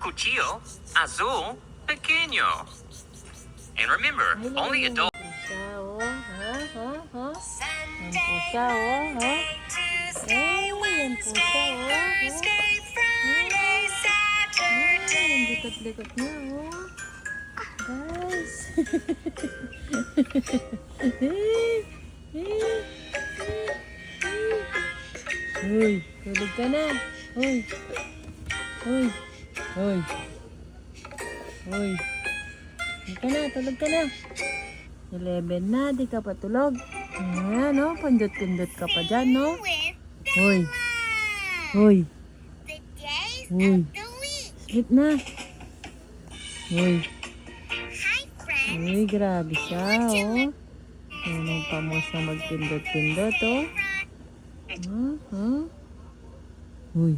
Cuchillo azul pequeño. And remember, only adults. Siya, oh. Ha? Ha? Ha? Yan po siya, oh. Ha? Yan po siya, oh. Ang likot-likot niya, oh. Guys. Uy, tulog ka na. Uy. Uy. Uy. Uy. Tulog ka na. 11 na, di ka pa tulog. Ayan, no? Pindot-pindot ka pa dyan, no? Uy. Uy. Uy. Sleep na. Uy. Uy, grabe siya, oh. Yan pa mo siya magpindot-pindot, oh. Uy.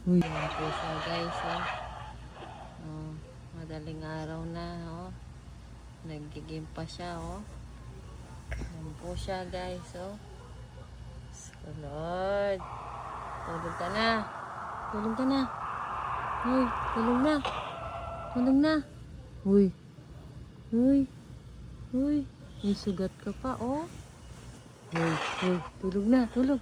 Uy. Yan po siya, guys, oh. Oh, madaling araw na, oh. Nagiging pa siya, oh. Yan po siya, guys, oh. So, Lord. Tulog ka na. Tulog ka na. Uy, tulog na. Tulog na. Uy. Uy. Uy. May sugat ka pa, oh. Uy, uy. Tulog na. Tulog.